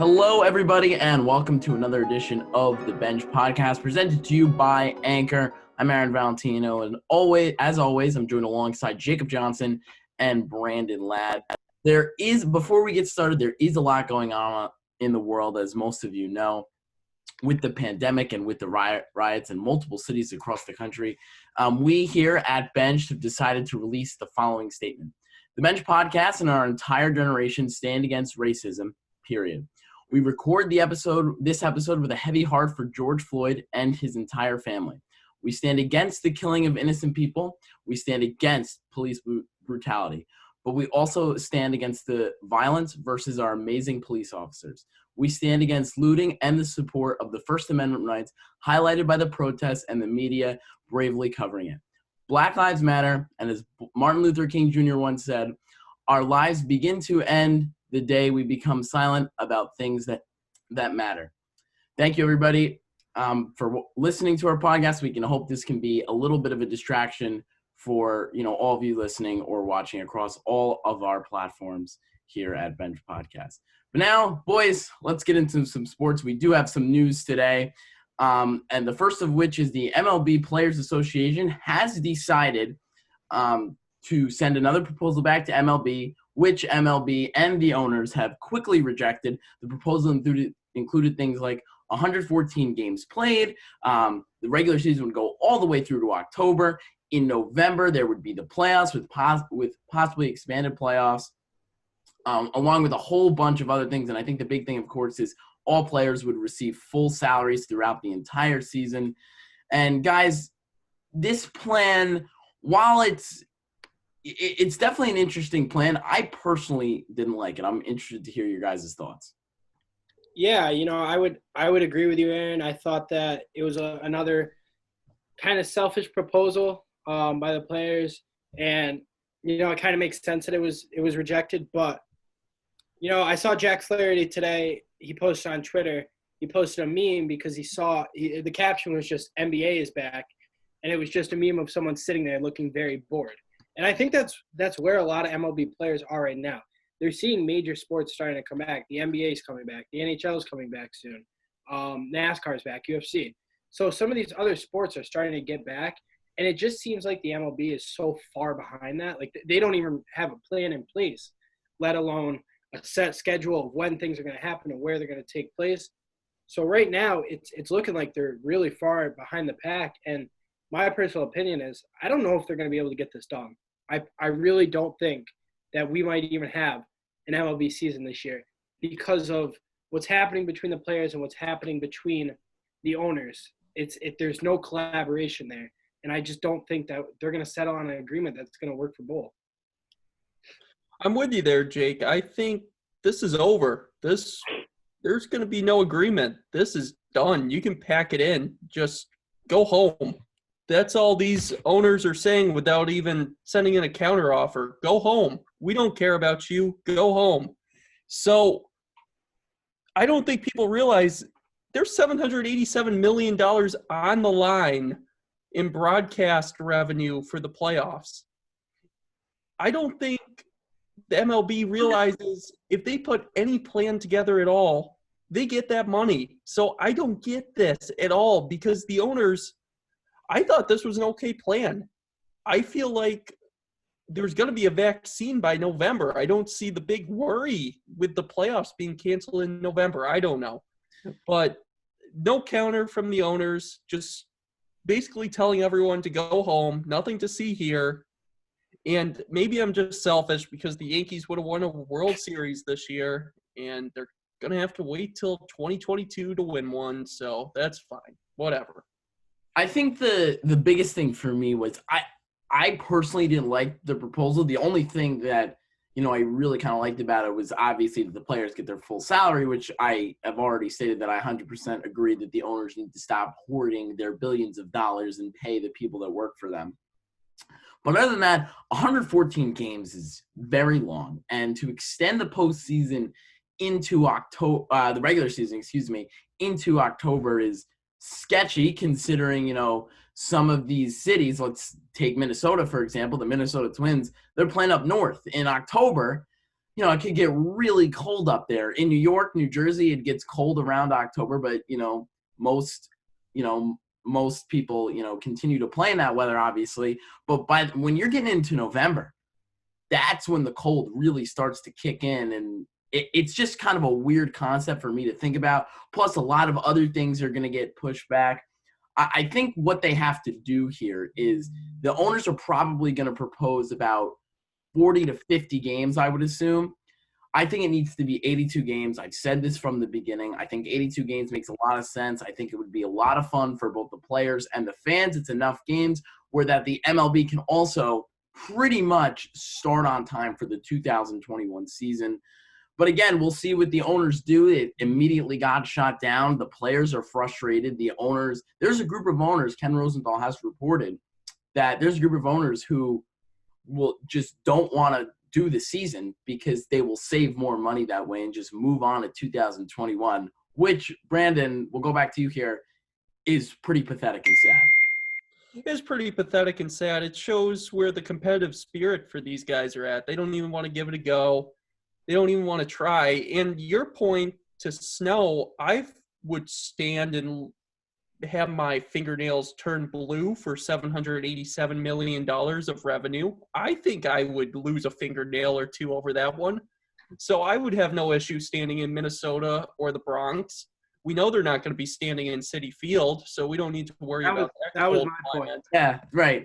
Hello, everybody, and welcome to another edition of the Bench Podcast, presented to you by Anchor. I'm Aaron Valentino, and as always, I'm joined alongside Jacob Johnson and Brandon Ladd. Before we get started, there is a lot going on in the world, as most of you know, with the pandemic and with the riots in multiple cities across the country. We here at Bench have decided to release the following statement. The Bench Podcast and our entire generation stand against racism, period. We record this episode with a heavy heart for George Floyd and his entire family. We stand against the killing of innocent people. We stand against police brutality. But we also stand against the violence versus our amazing police officers. We stand against looting and the support of the First Amendment rights highlighted by the protests and the media bravely covering it. Black Lives Matter, and as Martin Luther King Jr. once said, our lives begin to end the day we become silent about things that matter. Thank you, everybody, for listening to our podcast. We can hope this can be a little bit of a distraction for all of you listening or watching across all of our platforms here at Bench Podcast. But now, boys, let's get into some sports. We do have some news today, and the first of which is the MLB Players Association has decided to send another proposal back to MLB, which MLB and the owners have quickly rejected. The proposal included things like 114 games played. The regular season would go all the way through to October. In November, there would be the playoffs with possibly expanded playoffs, along with a whole bunch of other things. And I think the big thing, of course, is all players would receive full salaries throughout the entire season. And guys, this plan, while it's definitely an interesting plan, I personally didn't like it. I'm interested to hear your guys' thoughts. Yeah, I would agree with you, Aaron. I thought that it was another kind of selfish proposal by the players, and it kind of makes sense that it was rejected. But I saw Jack Flaherty today. He posted on Twitter. He posted a meme because the caption was just "NBA is back," and it was just a meme of someone sitting there looking very bored. And I think that's where a lot of MLB players are right now. They're seeing major sports starting to come back. The NBA is coming back. The NHL is coming back soon. NASCAR is back. UFC. So some of these other sports are starting to get back, and it just seems like the MLB is so far behind that. Like, they don't even have a plan in place, let alone a set schedule of when things are going to happen and where they're going to take place. So right now, it's looking like they're really far behind the pack. And my personal opinion is I don't know if they're going to be able to get this done. I really don't think that we might even have an MLB season this year because of what's happening between the players and what's happening between the owners. There's no collaboration there, and I just don't think that they're going to settle on an agreement that's going to work for both. I'm with you there, Jake. I think this is over. There's going to be no agreement. This is done. You can pack it in. Just go home. That's all these owners are saying without even sending in a counteroffer. Go home. We don't care about you. Go home. So I don't think people realize there's $787 million on the line in broadcast revenue for the playoffs. I don't think the MLB realizes if they put any plan together at all, they get that money. So I don't get this at all because the owners – I thought this was an okay plan. I feel like there's going to be a vaccine by November. I don't see the big worry with the playoffs being canceled in November. I don't know. But no counter from the owners, just basically telling everyone to go home, nothing to see here. And maybe I'm just selfish because the Yankees would have won a World Series this year, and they're going to have to wait till 2022 to win one. So that's fine. Whatever. I think the biggest thing for me was I personally didn't like the proposal. The only thing that, I really kind of liked about it was obviously that the players get their full salary, which I have already stated that I 100% agree that the owners need to stop hoarding their billions of dollars and pay the people that work for them. But other than that, 114 games is very long. And to extend the postseason into October, the regular season, into October is sketchy considering, some of these cities. Let's take Minnesota, for example. The Minnesota Twins, they're playing up north in October. it could get really cold up there. In New York, New Jersey, it gets cold around October, but, most people, continue to play in that weather, obviously. But when you're getting into November, that's when the cold really starts to kick in. And it's just kind of a weird concept for me to think about. Plus, a lot of other things are going to get pushed back. I think what they have to do here is the owners are probably going to propose about 40 to 50 games, I would assume. I think it needs to be 82 games. I've said this from the beginning. I think 82 games makes a lot of sense. I think it would be a lot of fun for both the players and the fans. It's enough games where that the MLB can also pretty much start on time for the 2021 season. But again, we'll see what the owners do. It immediately got shot down. The players are frustrated. The owners, there's a group of owners, Ken Rosenthal has reported that there's a group of owners who will just don't want to do the season because they will save more money that way and just move on to 2021, which, Brandon, we'll go back to you here, is pretty pathetic and sad. It's pretty pathetic and sad. It shows where the competitive spirit for these guys are at. They don't even want to give it a go. They don't even want to try. And your point to snow, I would stand and have my fingernails turn blue for $787 million of revenue. I think I would lose a fingernail or two over that one. So I would have no issue standing in Minnesota or the Bronx. We know they're not going to be standing in Citi Field, so we don't need to worry about that. That was my point. Yeah, right.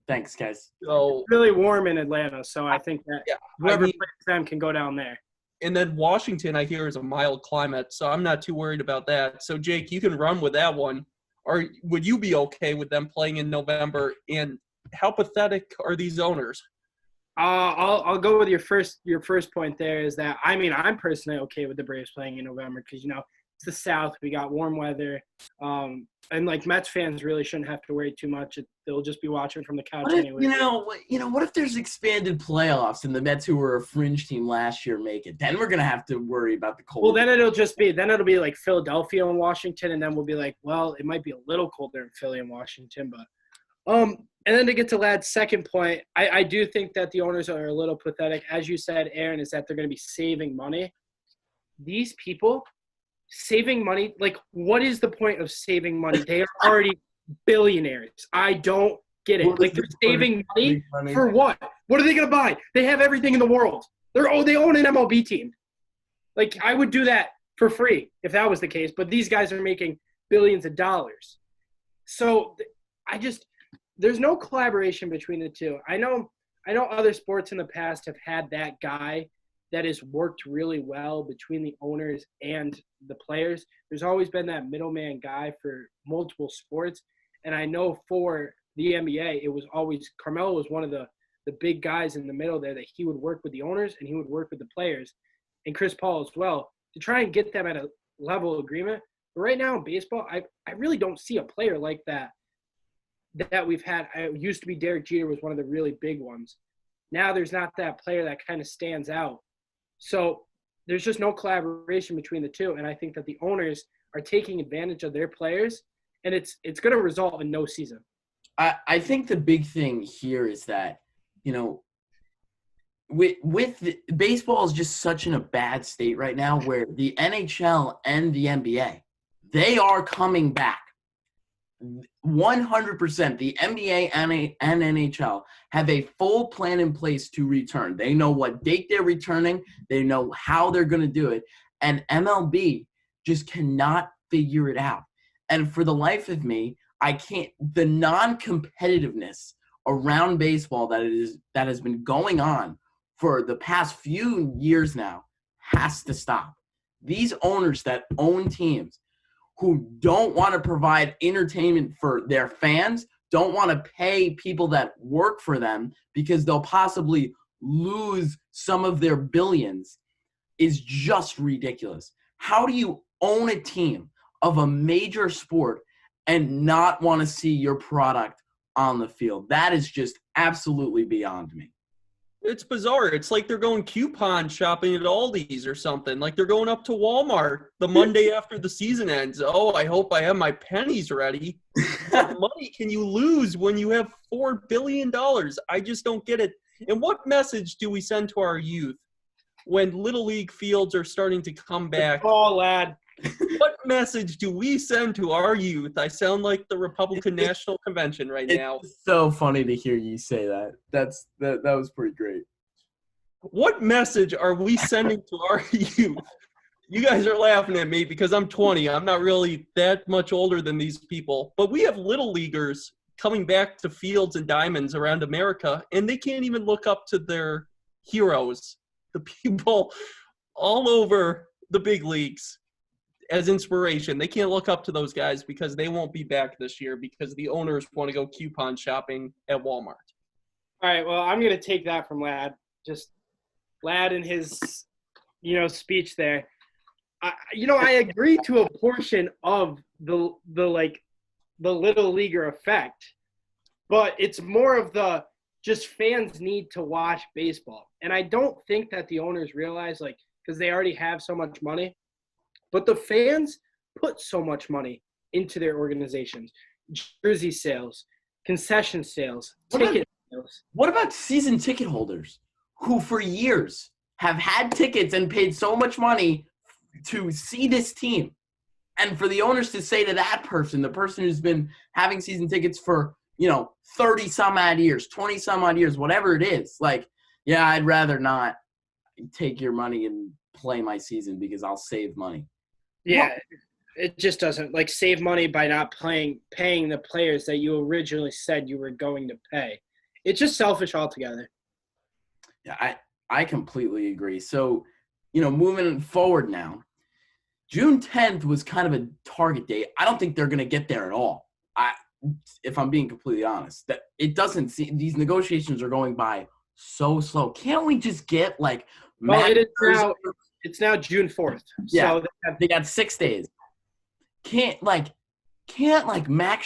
Thanks, guys. So it's really warm in Atlanta, so I think that whoever plays them can go down there. And then Washington, I hear, is a mild climate, so I'm not too worried about that. So, Jake, you can run with that one. Or would you be okay with them playing in November? And how pathetic are these owners? I'll go with your first point there is that, I'm personally okay with the Braves playing in November because, it's the South. We got warm weather. And, Mets fans really shouldn't have to worry too much. They'll just be watching from the couch anyway. What if there's expanded playoffs and the Mets, who were a fringe team last year, make it? Then we're going to have to worry about the cold. Well, then it'll be like Philadelphia and Washington, and then we'll be like, well, it might be a little colder in Philly and Washington. But and then to get to Lad's second point, I do think that the owners are a little pathetic. As you said, Aaron, is that they're going to be saving money. These people – saving money, what is the point of saving money? They are already billionaires. I don't get it. They're saving money for what? What are they going to buy? They have everything in the world. They own an MLB team. I would do that for free if that was the case, but these guys are making billions of dollars. So there's no collaboration between the two. I know other sports in the past have had that guy that has worked really well between the owners and the players. There's always been that middleman guy for multiple sports. And I know for the NBA, it was always – Carmelo was one of the big guys in the middle there that he would work with the owners and he would work with the players, and Chris Paul as well, to try and get them at a level agreement. But right now in baseball, I really don't see a player like that we've had. It used to be Derek Jeter was one of the really big ones. Now there's not that player that kind of stands out. So there's just no collaboration between the two, and I think that the owners are taking advantage of their players, and it's going to result in no season. I think the big thing here is that, baseball is just such in a bad state right now where the NHL and the NBA, they are coming back. 100%. The NBA and NHL have a full plan in place to return. They know what date they're returning. They know how they're going to do it. And MLB just cannot figure it out. And for the life of me, I can't – the non-competitiveness around baseball that has been going on for the past few years now has to stop. These owners that own teams who don't want to provide entertainment for their fans, don't want to pay people that work for them because they'll possibly lose some of their billions, is just ridiculous. How do you own a team of a major sport and not want to see your product on the field? That is just absolutely beyond me. It's bizarre. It's like they're going coupon shopping at Aldi's or something. Like they're going up to Walmart the Monday after the season ends. Oh, I hope I have my pennies ready. What money can you lose when you have $4 billion? I just don't get it. And what message do we send to our youth? when Little League fields are starting to come back. Oh, lad. What message do we send to our youth? I sound like the Republican National Convention right now. It's so funny to hear you say that. That was pretty great. What message are we sending to our youth? You guys are laughing at me because I'm 20. I'm not really that much older than these people. But we have Little Leaguers coming back to fields and diamonds around America, and they can't even look up to their heroes, the people all over the big leagues, as inspiration. They can't look up to those guys because they won't be back this year because the owners want to go coupon shopping at Walmart. All right, well, I'm going to take that from Lad. Just Lad and his, speech there. I agree to a portion of the little leaguer effect, but it's more of the just fans need to watch baseball. And I don't think that the owners realize, because they already have so much money, but the fans put so much money into their organizations. Jersey sales, concession sales, ticket sales. What about season ticket holders who for years have had tickets and paid so much money to see this team? And for the owners to say to that person, the person who's been having season tickets for, 30 some odd years, 20 some odd years, whatever it is, I'd rather not take your money and play my season because I'll save money. Yeah, it just doesn't save money by not paying the players that you originally said you were going to pay. It's just selfish altogether. Yeah, I completely agree. So, moving forward now, June 10th was kind of a target date. I don't think they're going to get there at all. If I'm being completely honest, that it doesn't seem these negotiations are going by so slow. Can't we just get it's now June 4th. Yeah, so they got 6 days. Can't Max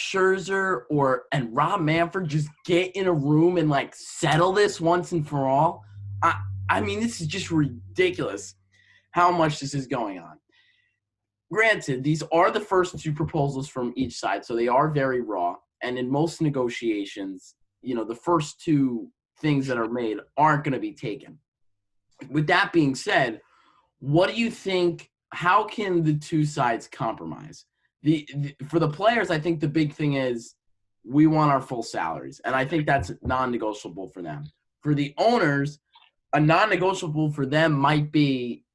Scherzer and Rob Manfred just get in a room and settle this once and for all? I mean, this is just ridiculous how much this is going on. Granted, these are the first two proposals from each side, so they are very raw. And in most negotiations, the first two things that are made aren't going to be taken. With that being said, what do you think? How can the two sides compromise? For the players, I think the big thing is we want our full salaries, and I think that's non-negotiable for them. For the owners, a non-negotiable for them might be,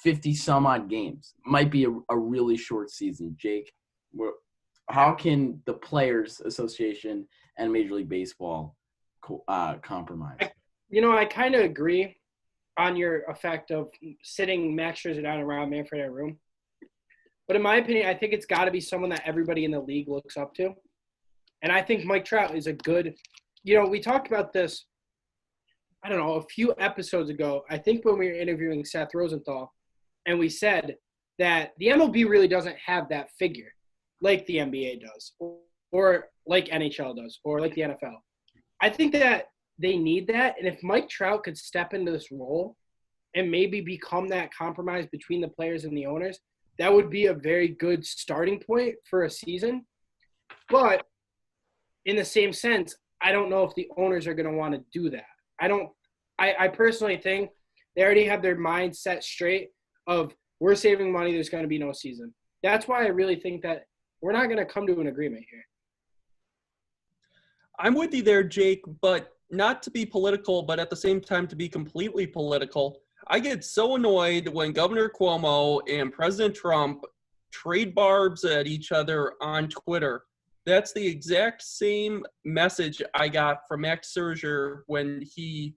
50 some odd games. Might be a really short season. Jake, how can the Players Association and Major League Baseball compromise? I kind of agree on your effect of sitting Max Scherzer down around Manfred in a room. But in my opinion, I think it's got to be someone that everybody in the league looks up to. And I think Mike Trout is a good – we talked about this, I don't know, a few episodes ago. I think when we were interviewing Seth Rosenthal, and we said that the MLB really doesn't have that figure like the NBA does or like NHL does or like the NFL. I think that they need that. And if Mike Trout could step into this role and maybe become that compromise between the players and the owners, that would be a very good starting point for a season. But in the same sense, I don't know if the owners are going to want to do that. I personally think they already have their mind set straight of we're saving money, there's going to be no season. That's why I really think that we're not going to come to an agreement here. I'm with you there, Jake, but not to be political, but at the same time to be completely political. I get so annoyed when Governor Cuomo and President Trump trade barbs at each other on Twitter. That's the exact same message I got from Max Scherzer when he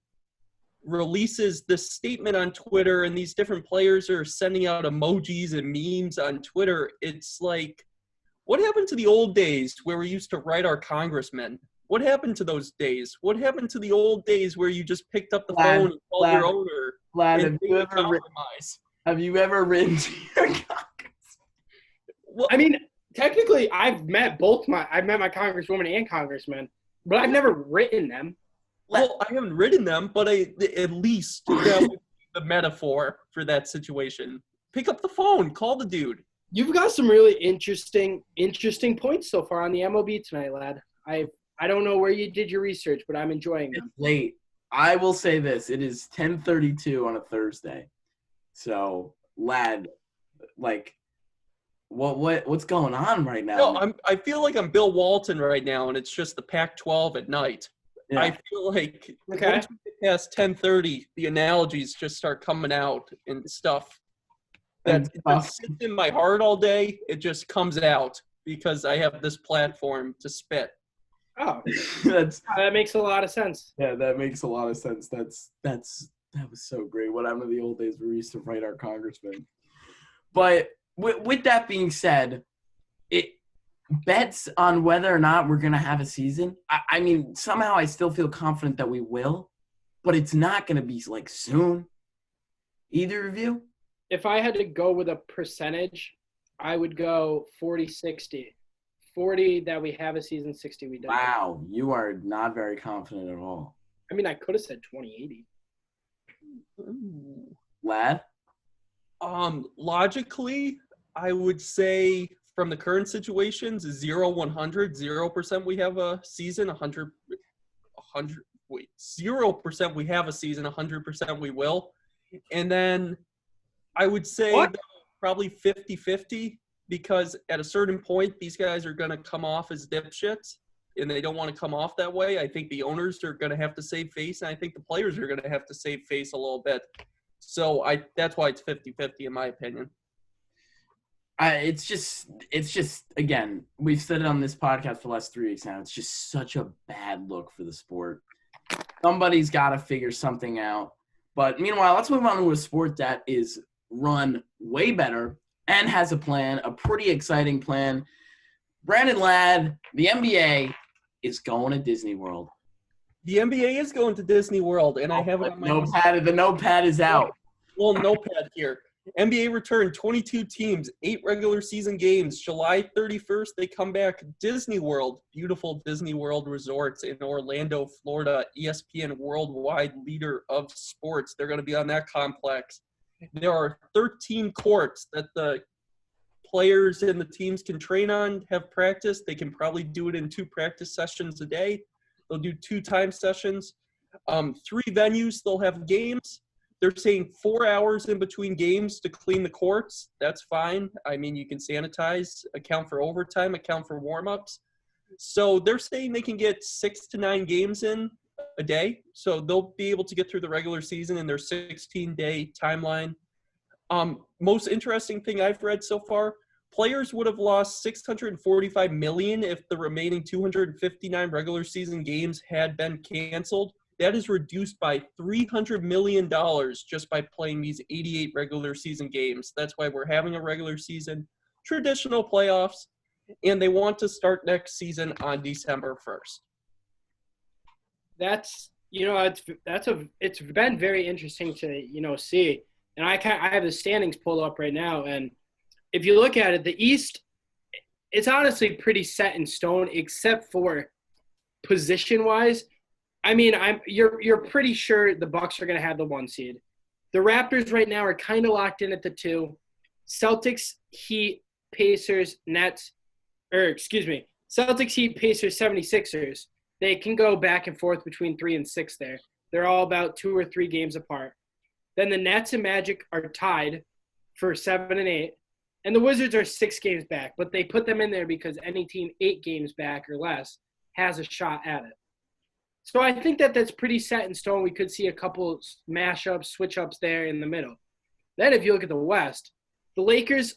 releases this statement on Twitter and these different players are sending out emojis and memes on Twitter. It's like, what happened to the old days where we used to write our congressmen? What happened to those days? What happened to the old days where you just picked up the phone and called your owner? Have you ever written to your congressman? Well, I mean, technically, I've met my congresswoman and congressman, but I've never written them. Well, I haven't written them, but at least that would be the metaphor for that situation. Pick up the phone, call the dude. You've got some really interesting points so far on the MLB tonight, lad. I don't know where you did your research, but I'm enjoying them. It's late. I will say this. It is 10:32 on a Thursday. So, lad, like, what's going on right now? No, I feel like I'm Bill Walton right now, and it's just the Pac-12 at night. Yeah. I feel like once we get past 10:30, the analogies just start coming out and stuff that just sits in my heart all day. It just comes out because I have this platform to spit. Oh, that makes a lot of sense. Yeah, that makes a lot of sense. That was so great. What happened to the old days where we used to write our congressman? But with that being said, it bets on whether or not we're going to have a season. I mean, somehow I still feel confident that we will, but it's not going to be like soon. Either of you? If I had to go with a percentage, I would go 40-60. 40 that we have a season, 60 we don't. Wow, you are not very confident at all. I mean, I could have said 20-80. Lad? Logically, I would say from the current situations, 0-100, 0% we have a season, 100 0% we have a season, 100% we will. And then I would say probably 50-50 because at a certain point, these guys are going to come off as dipshits and they don't want to come off that way. I think the owners are going to have to save face, and I think the players are going to have to save face a little bit. So that's why it's 50-50 in my opinion. It's just again, we've said it on this podcast for the last 3 weeks now. It's just such a bad look for the sport. Somebody's got to figure something out. But meanwhile, let's move on to a sport that is run way better and has a plan, a pretty exciting plan. Brandon Ladd, the NBA is going to Disney World. The NBA is going to Disney World, and I have it on my notepad. The notepad is out. Well, notepad here. NBA returned 22 teams, 8 regular season games. July 31st, they come back. Disney World, beautiful Disney World resorts in Orlando, Florida. ESPN worldwide leader of sports. They're going to be on that complex. There are 13 courts that the players and the teams can train on, have practice. They can probably do it in 2 practice sessions a day. They'll do 2 time sessions. 3 venues, they'll have games. They're saying 4 hours in between games to clean the courts. That's fine. I mean, you can sanitize, account for overtime, account for warm-ups. So they're saying they can get 6 to 9 games in a day. So they'll be able to get through the regular season in their 16-day timeline. Most interesting thing I've read so far, players would have lost $645 million if the remaining 259 regular season games had been canceled. That is reduced by $300 million just by playing these 88 regular season games. That's why we're having a regular season, traditional playoffs, and they want to start next season on December 1st. It's been very interesting to see, and I have the standings pulled up right now, and if you look at it, the East, it's honestly pretty set in stone except for position-wise. I mean, you're pretty sure the Bucks are going to have the 1 seed. The Raptors right now are kind of locked in at the 2. Celtics, Heat, Pacers, Nets, Celtics, Heat, Pacers, 76ers. They can go back and forth between 3 and 6 there. They're all about 2 or 3 games apart. Then the Nets and Magic are tied for 7 and 8. And the Wizards are 6 games back, but they put them in there because any team 8 games back or less has a shot at it. So I think that's pretty set in stone. We could see a couple mash-ups, switch-ups there in the middle. Then if you look at the West, the Lakers,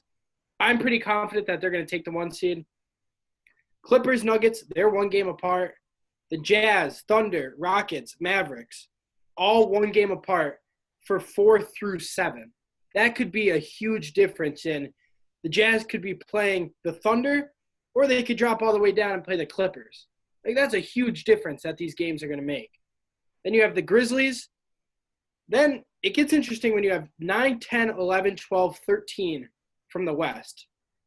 I'm pretty confident that they're going to take the 1 seed. Clippers, Nuggets, they're 1 game apart. The Jazz, Thunder, Rockets, Mavericks, all 1 game apart for 4 through 7. That could be a huge difference in the Jazz could be playing the Thunder, or they could drop all the way down and play the Clippers. That's a huge difference that these games are going to make. Then you have the Grizzlies. Then it gets interesting when you have 9, 10, 11, 12, 13 from the West.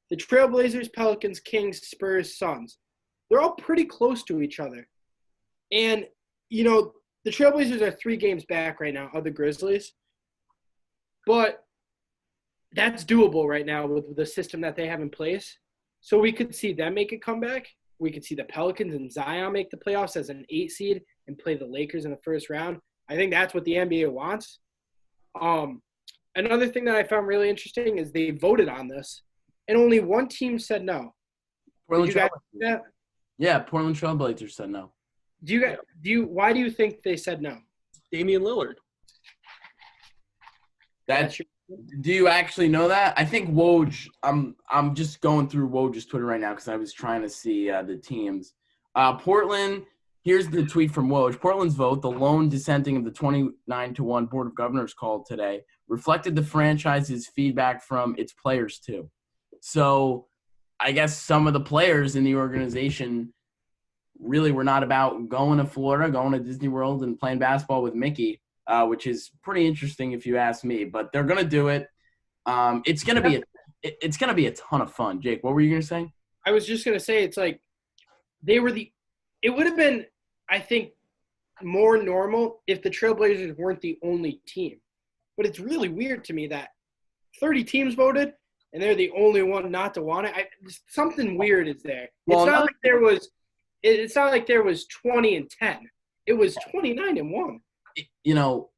The Trailblazers, Pelicans, Kings, Spurs, Suns. They're all pretty close to each other. And, the Trailblazers are 3 games back right now of the Grizzlies. But that's doable right now with the system that they have in place. So we could see them make a comeback. We could see the Pelicans and Zion make the playoffs as an 8 seed and play the Lakers in the first round. I think that's what the NBA wants. Another thing that I found really interesting is they voted on this, and only one team said no. Did you guys see that? Yeah, Portland Trailblazers said no. Why do you think they said no? Damian Lillard. Do you actually know that? I think Woj. I'm just going through Woj's Twitter right now because I was trying to see the teams. Portland. Here's the tweet from Woj. Portland's vote, the lone dissenting of the 29-1 Board of Governors called today, reflected the franchise's feedback from its players too. So, I guess some of the players in the organization really were not about going to Florida, going to Disney World, and playing basketball with Mickey. Which is pretty interesting if you ask me. But they're gonna do it. It's gonna be a ton of fun. Jake, what were you gonna say? I was just gonna say it's like it would have been, I think, more normal if the Trailblazers weren't the only team. But it's really weird to me that 30 teams voted and they're the only one not to want it. Something weird is there. Well, it's not like there was 20-10. It was 29-1. You know,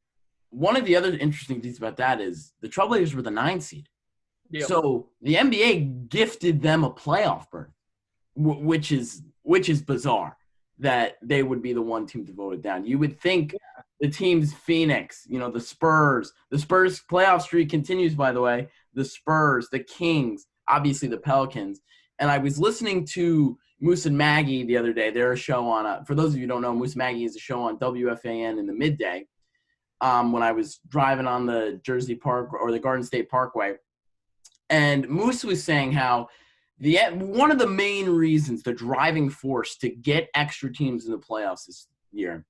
one of the other interesting things about that is the Trailblazers were the 9 seed. Yep. So the NBA gifted them a playoff berth, which is bizarre that they would be the one team to vote it down. You would think the teams Phoenix, the Spurs playoff streak continues, by the way, the Spurs, the Kings, obviously the Pelicans. And I was listening to Moose and Maggie the other day. They're a show on, for those of you who don't know, Moose and Maggie is a show on WFAN in the midday when I was driving on the Jersey Park or the Garden State Parkway. And Moose was saying how one of the main reasons, the driving force to get extra teams in the playoffs this year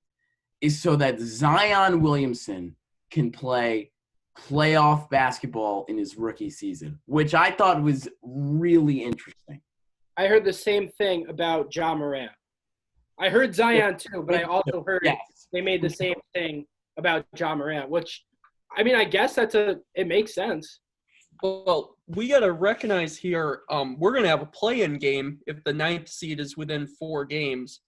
is so that Zion Williamson can play playoff basketball in his rookie season, which I thought was really interesting. I heard the same thing about Ja Morant. I heard Zion too, but I also heard they made the same thing about Ja Morant, which, I mean, I guess it makes sense. Well, we got to recognize here, we're going to have a play-in game if the 9th seed is within 4 games.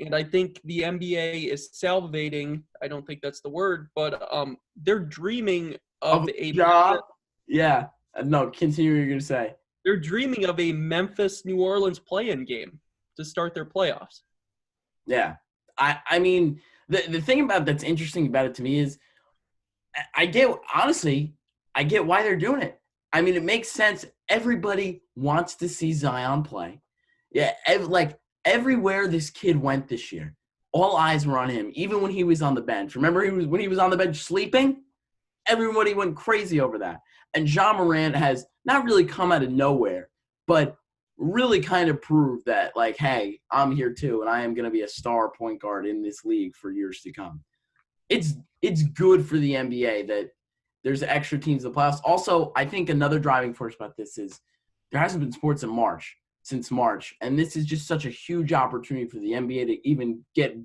And I think the NBA is salivating, I don't think that's the word, but they're dreaming of a – Yeah. No, continue what you're going to say. They're dreaming of a Memphis-New Orleans play-in game to start their playoffs. Yeah. I mean, the thing about that's interesting about it to me is I get why they're doing it. I mean, it makes sense. Everybody wants to see Zion play. Yeah, everywhere this kid went this year, all eyes were on him, even when he was on the bench. Remember when he was on the bench sleeping? Everybody went crazy over that. And Ja Morant has not really come out of nowhere, but really kind of proved that, like, hey, I'm here too, and I am going to be a star point guard in this league for years to come. It's good for the NBA that there's extra teams in the playoffs. Also, I think another driving force about this is there hasn't been sports since March, and this is just such a huge opportunity for the NBA to even get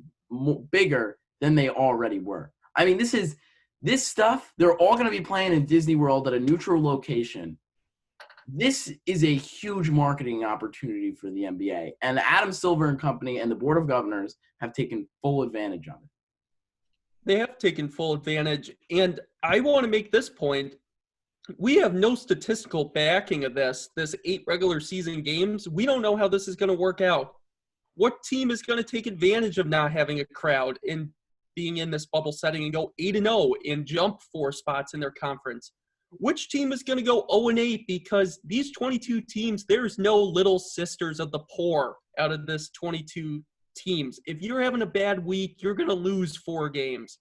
bigger than they already were. I mean, this stuff, they're all going to be playing in Disney World at a neutral location. This is a huge marketing opportunity for the NBA. And Adam Silver and company and the Board of Governors have taken full advantage of it. They have taken full advantage. And I want to make this point. We have no statistical backing of this 8 regular season games. We don't know how this is going to work out. What team is going to take advantage of not having a crowd and being in this bubble setting and go 8-0 and jump 4 spots in their conference? Which team is going to go 0-8? Because these 22 teams, there's no little sisters of the poor out of this 22 teams. If you're having a bad week, you're going to lose 4 games.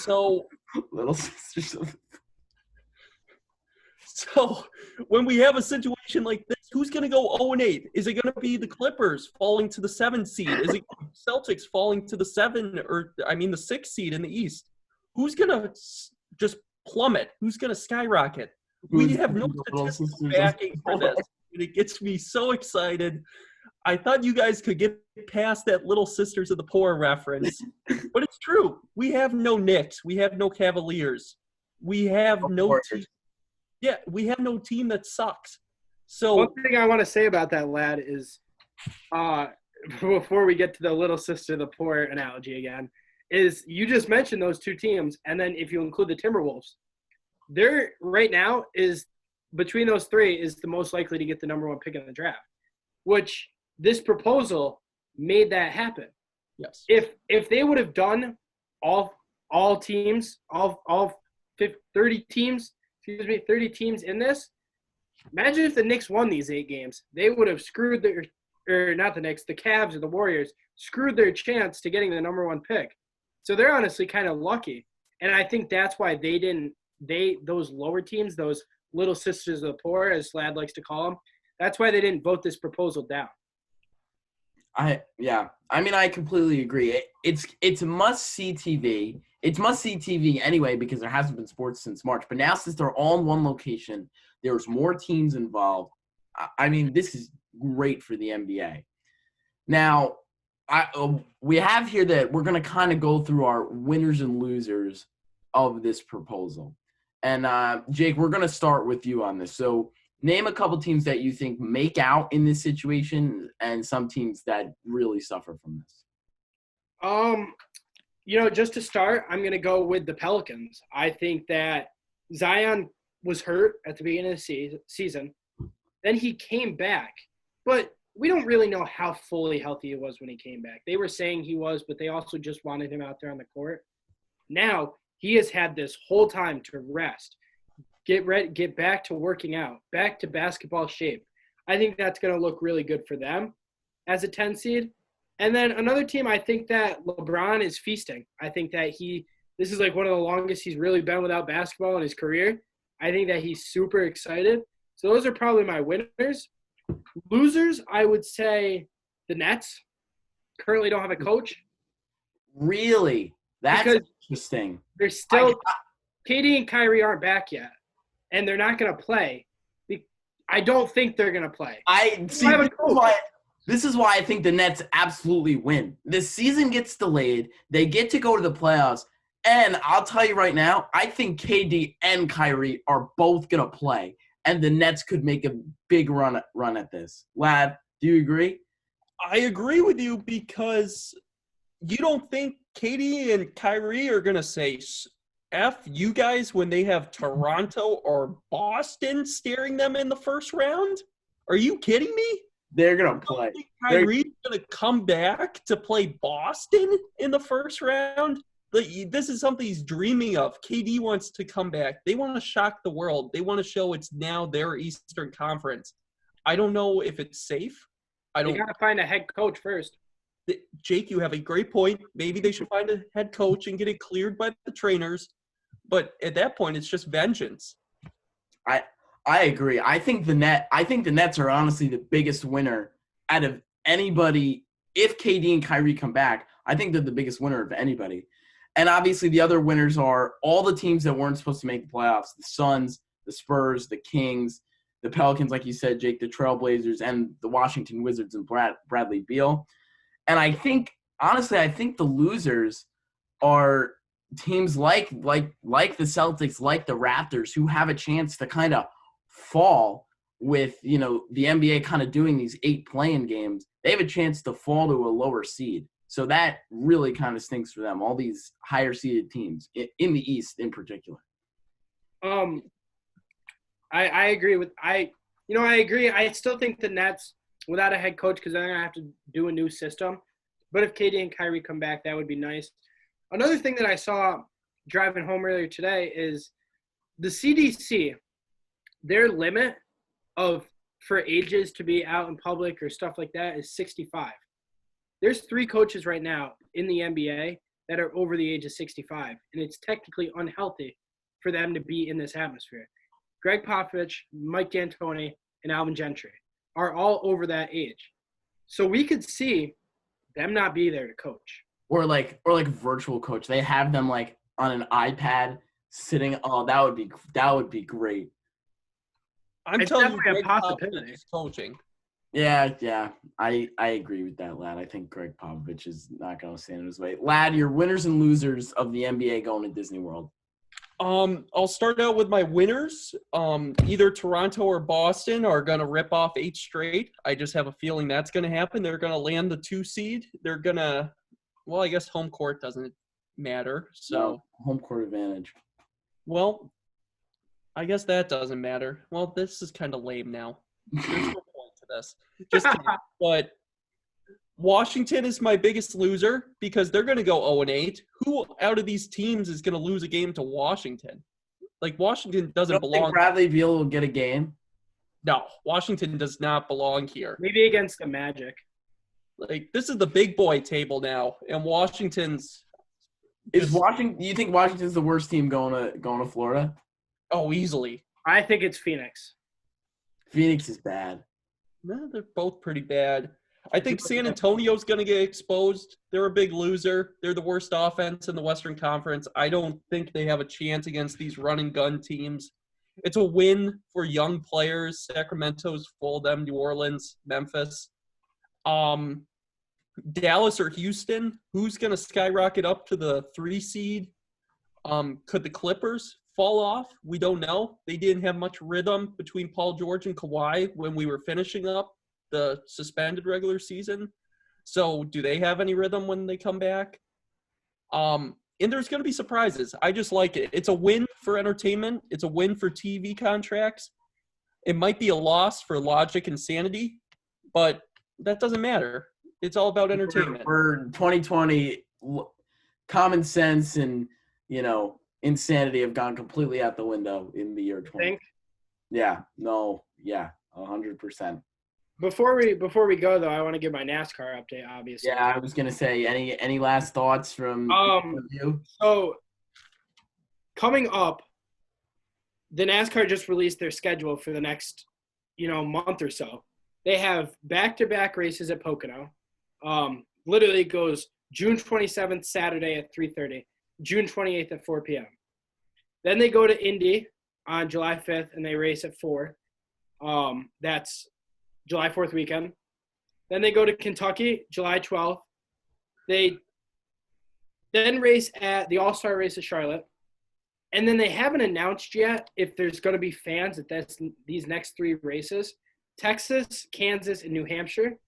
So, little sisters of the So when we have a situation like this, who's going to go 0-8? Is it going to be the Clippers falling to the 7th seed? Is it Celtics falling to the 6th seed in the East? Who's going to just plummet? Who's going to skyrocket? We have no statistical backing for this. And it gets me so excited. I thought you guys could get past that Little Sisters of the Poor reference. But it's true. We have no Knicks. We have no Cavaliers. We have no team. Yeah, we have no team that sucks. So one thing I want to say about that, lad, is before we get to the Little Sister of the Poor analogy again, is you just mentioned those two teams, and then if you include the Timberwolves, they're right now is between those three is the most likely to get the number one pick in the draft, which this proposal made that happen. Yes. If they would have done all teams, all 30 teams in this, imagine if the Knicks won these 8 games. They would have screwed not the Knicks, the Cavs or the Warriors screwed their chance to getting the number one pick. So they're honestly kind of lucky. And I think that's why those lower teams, those little sisters of the poor, as Slad likes to call them, that's why they didn't vote this proposal down. I mean, I completely agree. It's must-see TV. It's must-see TV anyway because there hasn't been sports since March. But now since they're all in one location, there's more teams involved. I mean, this is great for the NBA. Now, we have here that we're going to kind of go through our winners and losers of this proposal. And, Jake, we're going to start with you on this. So name a couple teams that you think make out in this situation and some teams that really suffer from this. Just to start, I'm going to go with the Pelicans. I think that Zion was hurt at the beginning of the season. Then he came back. But we don't really know how fully healthy he was when he came back. They were saying he was, but they also just wanted him out there on the court. Now he has had this whole time to rest, get ready, get back to working out, back to basketball shape. I think that's going to look really good for them as a 10 seed. And then another team, I think that LeBron is feasting. I think that this is like one of the longest he's really been without basketball in his career. I think that he's super excited. So those are probably my winners. Losers, I would say the Nets currently don't have a coach. Really? That's interesting. They're still KD and Kyrie aren't back yet, and they're not going to play. I don't think they're going to play. This is why I think the Nets absolutely win. This season gets delayed. They get to go to the playoffs. And I'll tell you right now, I think KD and Kyrie are both going to play. And the Nets could make a big run at this. Lad, do you agree? I agree with you because you don't think KD and Kyrie are going to say F you guys when they have Toronto or Boston staring them in the first round? Are you kidding me? They're going to play. Kyrie's going to come back to play Boston in the first round? This is something he's dreaming of. KD wants to come back. They want to shock the world. They want to show it's now their Eastern Conference. I don't know if it's safe. They got to find a head coach first. Jake, you have a great point. Maybe they should find a head coach and get it cleared by the trainers. But at that point, it's just vengeance. I agree. I think the Nets are honestly the biggest winner out of anybody. If KD and Kyrie come back, I think they're the biggest winner of anybody. And obviously the other winners are all the teams that weren't supposed to make the playoffs, the Suns, the Spurs, the Kings, the Pelicans, like you said, Jake, the Trailblazers, and the Washington Wizards and Bradley Beal. And I think the losers are teams like the Celtics, like the Raptors, who have a chance to kind of fall with, the NBA kind of doing these 8 play-in games. They have a chance to fall to a lower seed. So that really kind of stinks for them, all these higher-seeded teams, in the East in particular. I agree with – I agree. I still think the Nets, without a head coach, because they're going to have to do a new system. But if KD and Kyrie come back, that would be nice. Another thing that I saw driving home earlier today is the CDC, their limit for ages to be out in public or stuff like that is 65. There's 3 coaches right now in the NBA that are over the age of 65, and it's technically unhealthy for them to be in this atmosphere. Greg Popovich, Mike D'Antoni, and Alvin Gentry are all over that age. So we could see them not be there to coach. Or like virtual coach. They have them like on an iPad sitting. Oh, that would be great. I'm it's telling you, definitely Greg a possibility. Popovich is coaching. Yeah. I agree with that, Lad. I think Greg Popovich is not going to stand in his way. Lad, your winners and losers of the NBA going to Disney World. I'll start out with my winners. Either Toronto or Boston are going to rip off 8 straight. I just have a feeling that's going to happen. They're going to land the 2 seed. They're going to – well, I guess home court doesn't matter. So, No, home court advantage. well, I guess that doesn't matter. Well, this is kind of lame now. There's no point to this. Just kidding. But Washington is my biggest loser because they're going to go 0-8. Who out of these teams is going to lose a game to Washington? Like, Washington doesn't Don't think belong. Bradley Beal will get a game? No, Washington does not belong here. Maybe against the Magic. Like, this is the big boy table now, and Washington's. Is Washington? Do you think Washington's the worst team going to Florida? Oh, easily. I think it's Phoenix. Phoenix is bad. No, they're both pretty bad. I think San Antonio's going to get exposed. They're a big loser. They're the worst offense in the Western Conference. I don't think they have a chance against these run-and-gun teams. It's a win for young players. Sacramento's full of them. New Orleans, Memphis. Dallas or Houston, who's going to skyrocket up to the 3 seed? Could the Clippers fall off? We don't know. They didn't have much rhythm between Paul George and Kawhi when we were finishing up the suspended regular season. So do they have any rhythm when they come back? And there's going to be surprises. I just like it. It's a win for entertainment. It's a win for TV contracts. It might be a loss for logic and sanity, but that doesn't matter. It's all about entertainment. For 2020, common sense and, insanity have gone completely out the window in the year 2020. Think? Yeah. No. Yeah. 100%. Before we go though, I want to give my NASCAR update. Obviously. Yeah, I was gonna say any last thoughts from you? So coming up, the NASCAR just released their schedule for the next month or so. They have back-to-back races at Pocono. Literally goes June 27th Saturday at 3:30, June 28th at 4 p.m. Then they go to Indy on July 5th and they race at 4. That's July 4th weekend. Then they go to Kentucky, July 12th. They then race at the All-Star race at Charlotte. And then they haven't announced yet if there's going to be fans at these next 3 races. Texas, Kansas, and New Hampshire.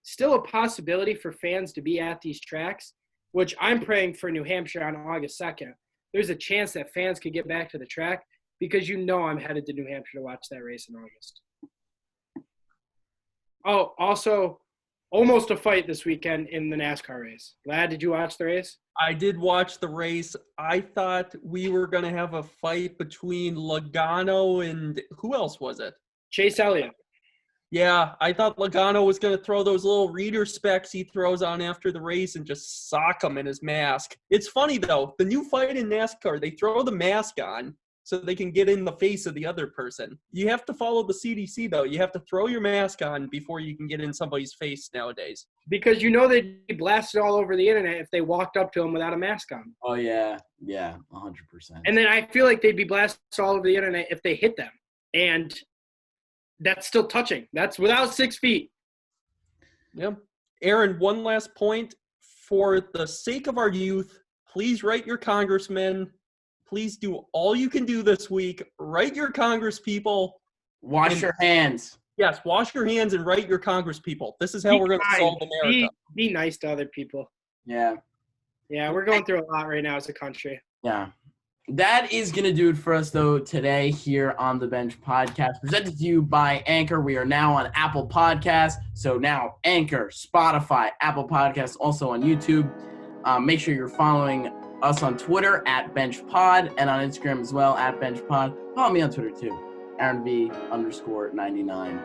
Still a possibility for fans to be at these tracks, which I'm praying for New Hampshire on August 2nd. There's a chance that fans could get back to the track because I'm headed to New Hampshire to watch that race in August. Oh, also, almost a fight this weekend in the NASCAR race. Lad, did you watch the race? I did watch the race. I thought we were going to have a fight between Logano and who else was it? Chase Elliott. Yeah, I thought Logano was going to throw those little reader specs he throws on after the race and just sock him in his mask. It's funny, though. The new fight in NASCAR, they throw the mask on so they can get in the face of the other person. You have to follow the CDC, though. You have to throw your mask on before you can get in somebody's face nowadays. Because they'd be blasted all over the internet if they walked up to him without a mask on. Oh, yeah. Yeah, 100%. And then I feel like they'd be blasted all over the internet if they hit them. And that's still touching. That's without 6 feet. Yep. Aaron, one last point. For the sake of our youth, please write your congressmen. Please do all you can do this week. Write your congresspeople. Wash your hands. Yes, wash your hands and write your congresspeople. This is how we're going to solve America. Be nice to other people. Yeah. Yeah, we're going through a lot right now as a country. Yeah. That is going to do it for us, though, today here on the Bench Podcast, presented to you by Anchor. We are now on Apple Podcasts. So now Anchor, Spotify, Apple Podcasts, also on YouTube. Make sure you're following us on Twitter at BenchPod and on Instagram as well at BenchPod. Follow me on Twitter, too. AaronV_99.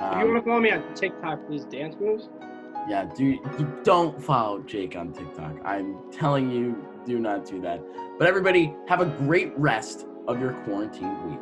If you want to follow me on TikTok, please dance moves. Yeah, don't follow Jake on TikTok. I'm telling you, do not do that. But everybody, have a great rest of your quarantine week.